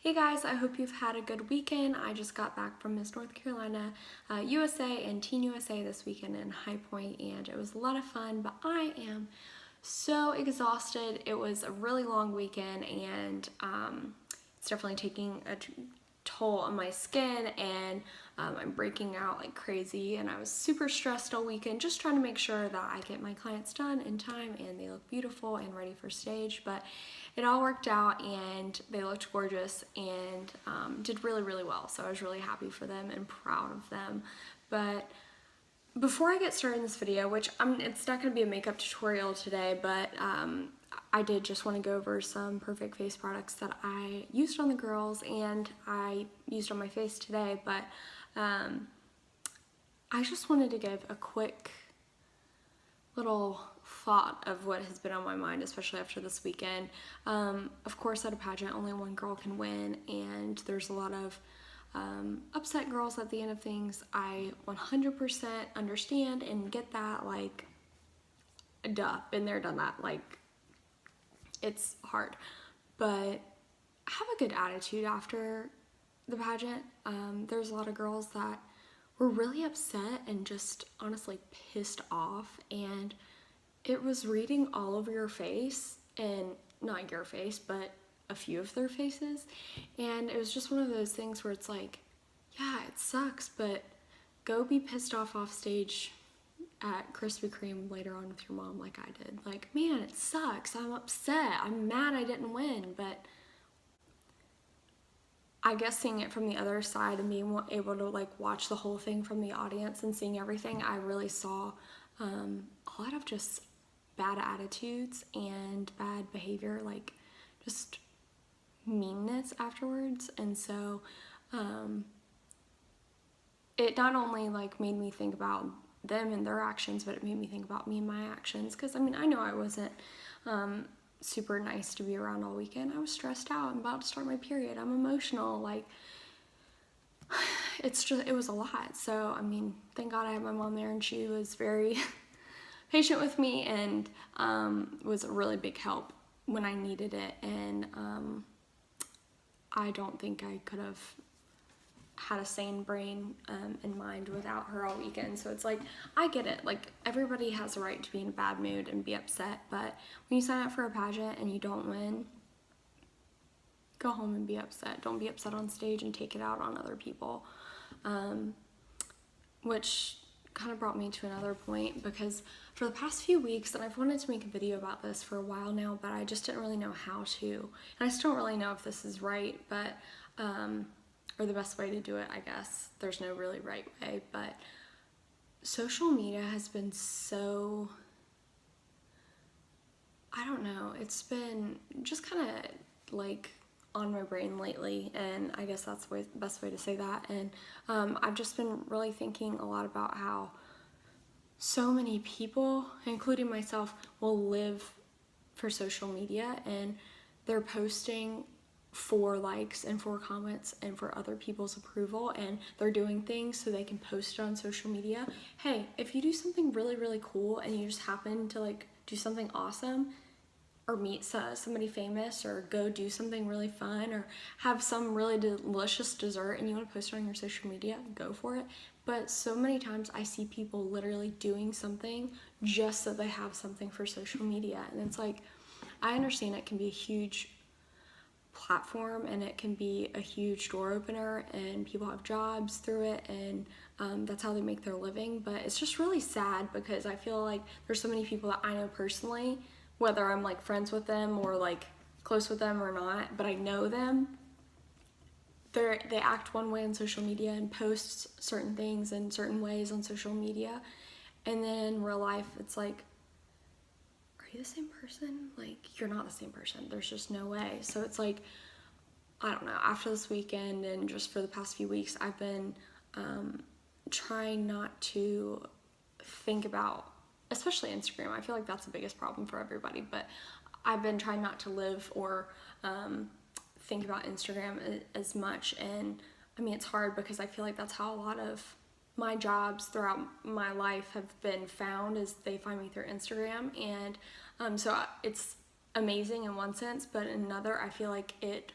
Hey guys, I hope you've had a good weekend. I just got back from Miss North Carolina, USA and Teen USA this weekend in High Point, and it was a lot of fun, but I am so exhausted. It was a really long weekend, and it's definitely taking a toll on my skin, and I'm breaking out like crazy, and I was super stressed all weekend just trying to make sure that I get my clients done in time and they look beautiful and ready for stage. But it all worked out and they looked gorgeous and did really well, so I was really happy for them and proud of them. But before I get started in this video, which it's not going to be a makeup tutorial today, but I did just want to go over some Perfect Face products that I used on the girls and I used on my face today. But I just wanted to give a quick little thought of what has been on my mind, especially after this weekend. Of course, at a pageant, only one girl can win, and there's a lot of upset girls at the end of things. I 100% understand and get that, like, duh, been there, done that, like, it's hard. But have a good attitude after the pageant. There's a lot of girls that were really upset and just honestly pissed off, and it was reading all over your face, and not your face, but a few of their faces. And it was just one of those things where it's like, yeah, it sucks, but go be pissed off stage at Krispy Kreme later on with your mom like I did. Like, man, it sucks. I'm upset. I'm mad I didn't win. But I guess seeing it from the other side and being able to like watch the whole thing from the audience and seeing everything, I really saw a lot of just bad attitudes and bad behavior, like just meanness afterwards. And so it not only like made me think about them and their actions, but it made me think about me and my actions. Because I mean, I know I wasn't super nice to be around all weekend. I was stressed out. I'm about to start my period. I'm emotional. Like, it was a lot. So I mean, thank God I had my mom there, and she was very patient with me and was a really big help when I needed it. And I don't think I could have had a sane brain and mind without her all weekend. So it's like, I get it. Like, everybody has a right to be in a bad mood and be upset, but when you sign up for a pageant and you don't win, go home and be upset. Don't be upset on stage and take it out on other people. Which kind of brought me to another point, because for the past few weeks, and I've wanted to make a video about this for a while now, but I just didn't really know how to. And I still don't really know if this is right, but or the best way to do it, I guess. There's no really right way, but social media has been so, I don't know, it's been just kind of like on my brain lately, and I guess that's the best way to say that. And I've just been really thinking a lot about how so many people, including myself, will live for social media, and they're posting for likes and for comments and for other people's approval, and they're doing things so they can post it on social media. Hey, if you do something really cool and you just happen to like do something awesome, or meet somebody famous, or go do something really fun, or have some really delicious dessert and you want to post it on your social media, go for it. But so many times I see people literally doing something just so they have something for social media. And it's like, I understand it can be a huge platform and it can be a huge door opener, and people have jobs through it, and that's how they make their living. But it's just really sad, because I feel like there's so many people that I know personally, whether I'm like friends with them or like close with them or not, but I know them, they act one way on social media and post certain things in certain ways on social media, and then in real life it's like, are you the same person? Like, you're not the same person. There's just no way. So it's like, I don't know, after this weekend and just for the past few weeks, I've been trying not to think about, especially Instagram. I feel like that's the biggest problem for everybody, but I've been trying not to live or think about Instagram as much. And I mean, it's hard, because I feel like that's how a lot of my jobs throughout my life have been found, is they find me through Instagram. And so it's amazing in one sense, but in another, I feel like it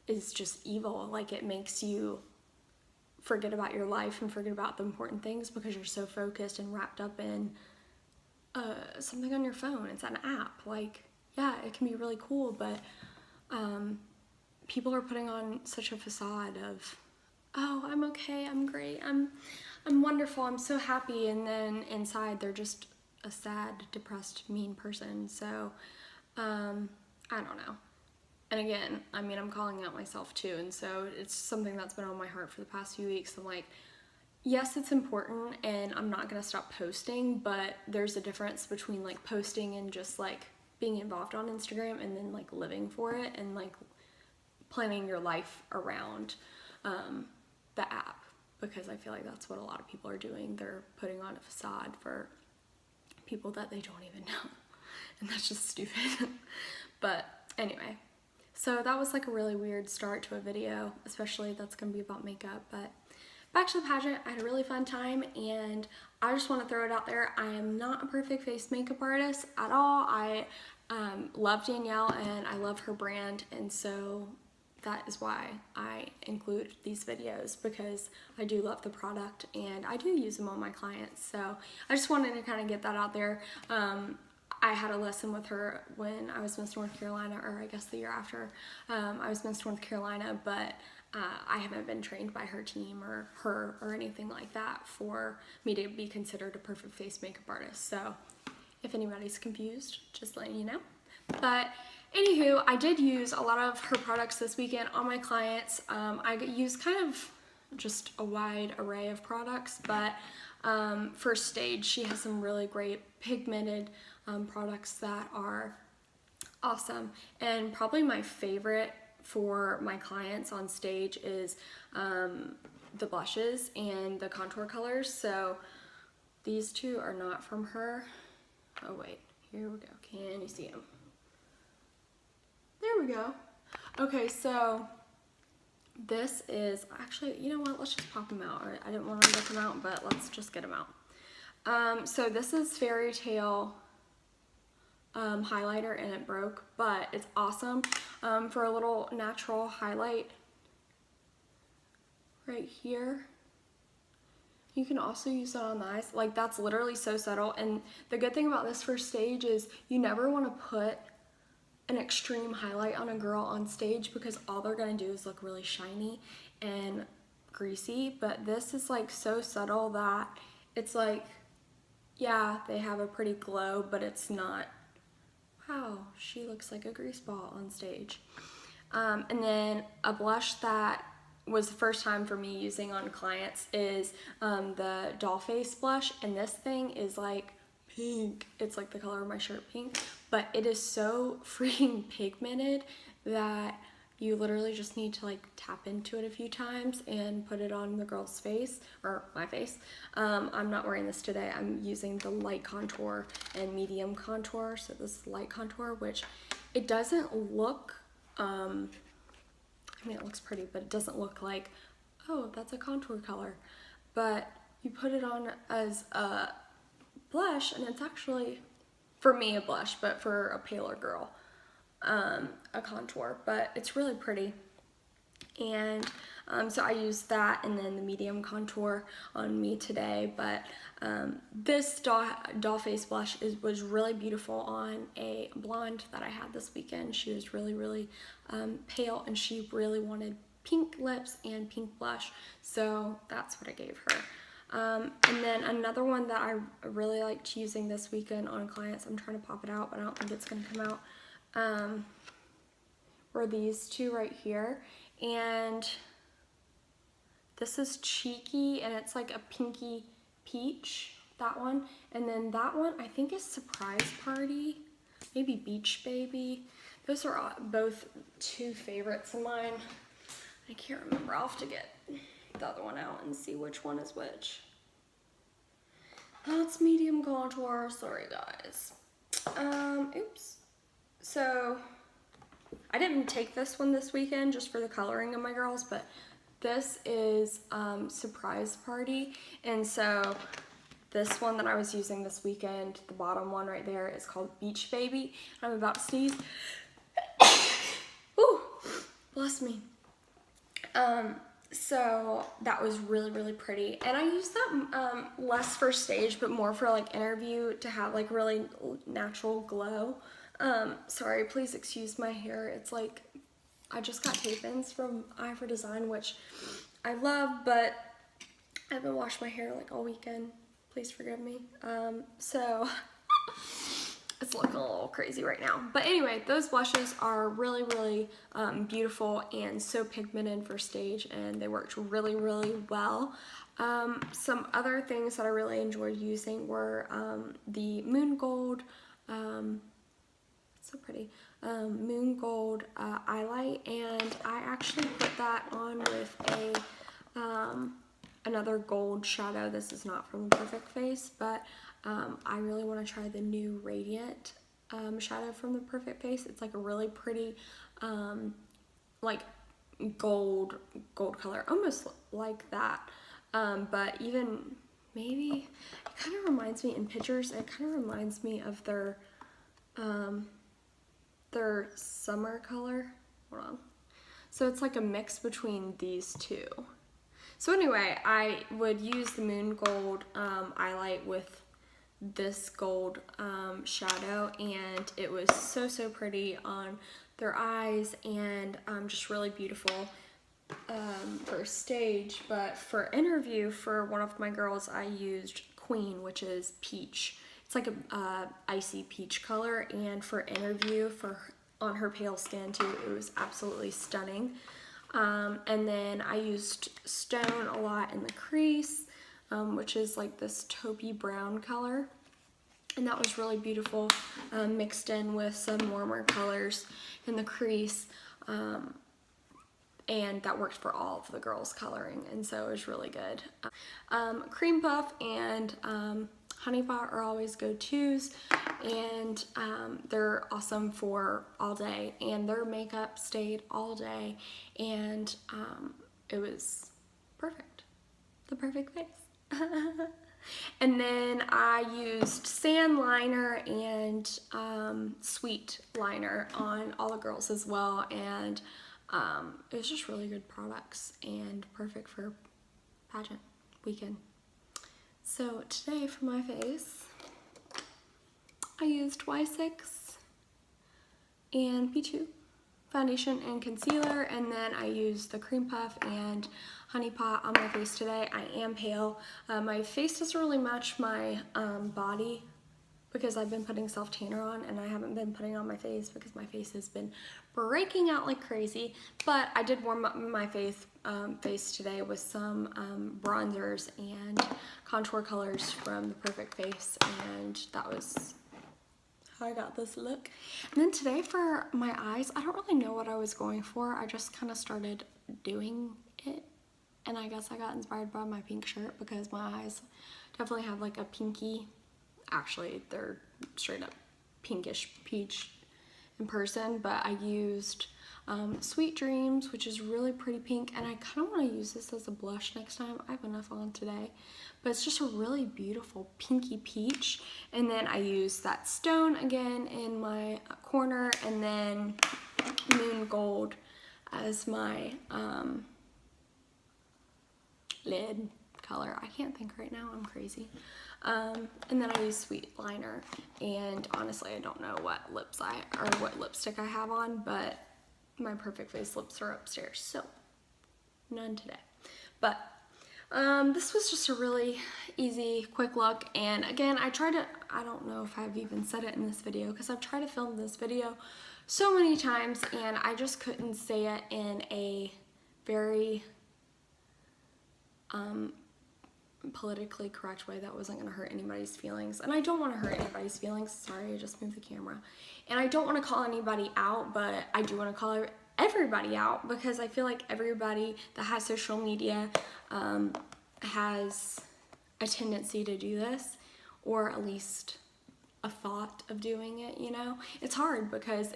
is just evil. Like, it makes you forget about your life and forget about the important things because you're so focused and wrapped up in something on your phone. It's an app. Like, yeah, it can be really cool, but people are putting on such a facade of, oh, I'm okay, I'm great, I'm wonderful, I'm so happy, and then inside they're just a sad, depressed, mean person. So I don't know. And again, I mean, I'm calling out myself too, and so it's something that's been on my heart for the past few weeks. I'm like, yes, it's important, and I'm not gonna stop posting, but there's a difference between like posting and just like being involved on Instagram and then like living for it and like planning your life around the app, because I feel like that's what a lot of people are doing. They're putting on a facade for people that they don't even know, and that's just stupid. But anyway, so that was like a really weird start to a video, especially that's gonna be about makeup. But back to the pageant, I had a really fun time, and I just want to throw it out there. I am not a perfect face makeup artist at all. I love Danielle and I love her brand, and so that is why I include these videos, because I do love the product and I do use them on my clients. So I just wanted to kind of get that out there. I had a lesson with her when I was Miss North Carolina, or I guess the year after I was Miss North Carolina, but I haven't been trained by her team or her or anything like that for me to be considered a perfect face makeup artist. So if anybody's confused, just letting you know. But anywho, I did use a lot of her products this weekend on my clients. I used kind of just a wide array of products, but for stage, she has some really great pigmented products that are awesome. And probably my favorite for my clients on stage is the blushes and the contour colors. So these two are not from her. Oh wait, here we go. Can you see them? There we go. Okay, so this is actually, you know what, let's just pop them out. I didn't want to get them out, but let's just get them out. So this is Fairy Tale highlighter, and it broke, but it's awesome for a little natural highlight right here. You can also use that on the eyes. Like, that's literally so subtle, and the good thing about this for stage is you never want to put an extreme highlight on a girl on stage, because all they're gonna do is look really shiny and greasy. But this is like so subtle that it's like, yeah, they have a pretty glow, but it's not, wow, she looks like a grease ball on stage. And then a blush that was the first time for me using on clients is the Doll Face blush, and this thing is like pink. It's like the color of my shirt, pink, but it is so freaking pigmented that you literally just need to like tap into it a few times and put it on the girl's face, or my face. I'm not wearing this today. I'm using the light contour and medium contour. So this is light contour, which it doesn't look, I mean, it looks pretty, but it doesn't look like, oh, that's a contour color. But you put it on as a blush, and it's actually, for me, a blush, but for a paler girl, a contour. But it's really pretty. And so I used that and then the medium contour on me today. But this doll face blush was really beautiful on a blonde that I had this weekend. She was really, really pale, and she really wanted pink lips and pink blush, so that's what I gave her. And then another one that I really liked using this weekend on clients, I'm trying to pop it out, but I don't think it's going to come out, were these two right here. And this is Cheeky, and it's like a pinky peach, that one. And then that one, I think, is Surprise Party, maybe Beach Baby. Those are both two favorites of mine. I can't remember. I'll have to get the other one out and see which one is which. That's medium contour. Sorry, guys. Oops. So I didn't take this one this weekend just for the coloring of my girls, but this is Surprise Party. And so this one that I was using this weekend, the bottom one right there, is called Beach Baby. I'm about to sneeze. Ooh, bless me. So that was really, really pretty. And I used that less for stage, but more for like interview to have like really natural glow. Sorry, please excuse my hair. It's like, I just got tape-ins from Eye for Design, which I love, but I haven't washed my hair like all weekend. Please forgive me. So it's looking a little crazy right now. But anyway, those blushes are really, really beautiful and so pigmented for stage, and they worked really, really well. Some other things that I really enjoyed using were the Moon Gold, so pretty, Moon Gold eyelight, and I actually put that on with a another gold shadow. This is not from the Perfect Face, but I really want to try the new Radiant shadow from the Perfect Face. It's like a really pretty like gold color, almost like that, but even maybe it kind of reminds me in pictures, it kind of reminds me of their summer color. Hold on. So it's like a mix between these two. So anyway, I would use the Moon Gold eyelight with this gold shadow, and it was so pretty on their eyes, and just really beautiful for stage. But for interview, for one of my girls, I used Queen, which is peach. It's like a icy peach color, and for interview, on her pale skin too, it was absolutely stunning. And then I used Stone a lot in the crease, which is like this taupey brown color, and that was really beautiful, mixed in with some warmer colors in the crease, and that worked for all of the girls' coloring, and so it was really good. Cream Puff and Honey Pot are always go-tos, and they're awesome for all day, and their makeup stayed all day, and it was perfect. The Perfect Face. And then I used Sand Liner and Sweet Liner on all the girls as well, and it was just really good products and perfect for pageant weekend. So today for my face, I used Y6 and P2 foundation and concealer, and then I used the Cream Puff and Honey Pot on my face today. I am pale. My face doesn't really match my body because I've been putting self-tanner on, and I haven't been putting it on my face because my face has been breaking out like crazy. But I did warm up my face today with some bronzers and contour colors from the Perfect Face, and that was how I got this look. And then today for my eyes, I don't really know what I was going for. I just kind of started doing it, and I guess I got inspired by my pink shirt because my eyes definitely have like a pinky, actually they're straight up pinkish peach in person, but I used Sweet Dreams, which is really pretty pink, and I kind of want to use this as a blush next time. I have enough on today, but it's just a really beautiful pinky peach. And then I used that Stone again in my corner, and then Moon Gold as my lid color. I can't think right now, I'm crazy. And then I used Sweet Liner, and honestly I don't know what what lipstick I have on, but my Perfect Face lips are upstairs, so none today. But this was just a really easy, quick look, and again, I don't know if I've even said it in this video, because I've tried to film this video so many times, and I just couldn't say it in a very politically correct way that wasn't going to hurt anybody's feelings. And I don't want to hurt anybody's feelings. Sorry, I just moved the camera. And I don't want to call anybody out, but I do want to call everybody out, because I feel like everybody that has social media has a tendency to do this, or at least a thought of doing it, you know? It's hard because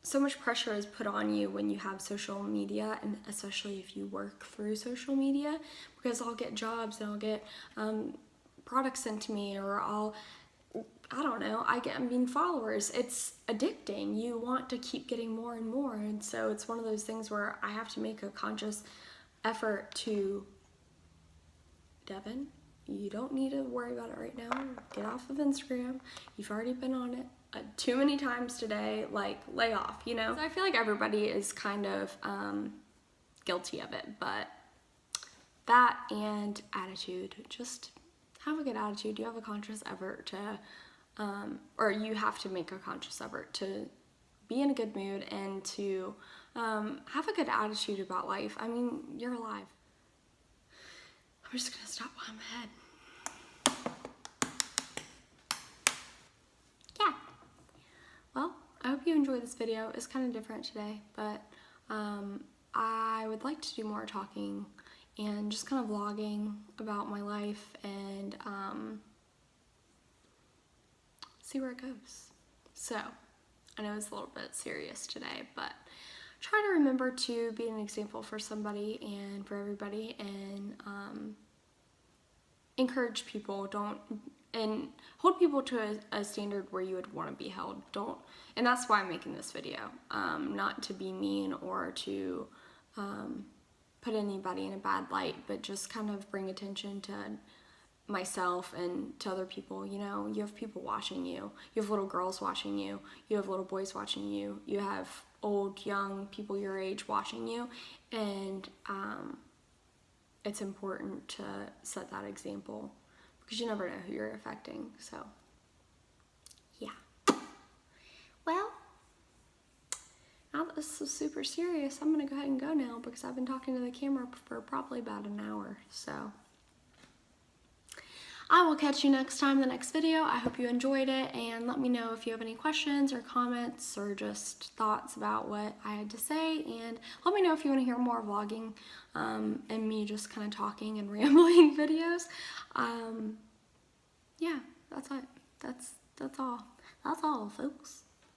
so much pressure is put on you when you have social media, and especially if you work through social media, because I'll get jobs and I'll get products sent to me, or I don't know, I mean, followers, it's addicting. You want to keep getting more and more. And so it's one of those things where I have to make a conscious effort to, Devin, you don't need to worry about it right now. Get off of Instagram. You've already been on it too many times today. Like, lay off, you know? So I feel like everybody is kind of guilty of it, but that and attitude, just have a good attitude. You have a conscious effort to, or you have to make a conscious effort to be in a good mood and to have a good attitude about life. I mean, you're alive. I'm just gonna stop while I'm ahead. Yeah. Well, I hope you enjoyed this video. It's kind of different today, but I would like to do more talking and just kind of vlogging about my life and see where it goes. So, I know it's a little bit serious today, but try to remember to be an example for somebody and for everybody, and encourage people. And hold people to a standard where you would want to be held. And that's why I'm making this video, not to be mean or to put anybody in a bad light, but just kind of bring attention to myself and to other people. You know, you have people watching you. You have little girls watching you. You have little boys watching you. You have old, young people your age watching you. And it's important to set that example because you never know who you're affecting. So, yeah. Well, now that this is super serious, I'm going to go ahead and go now because I've been talking to the camera for probably about an hour. So, I will catch you next time in the next video. I hope you enjoyed it, and let me know if you have any questions or comments or just thoughts about what I had to say, and let me know if you want to hear more vlogging and me just kind of talking and rambling videos. Yeah, that's it. That's all. That's all, folks.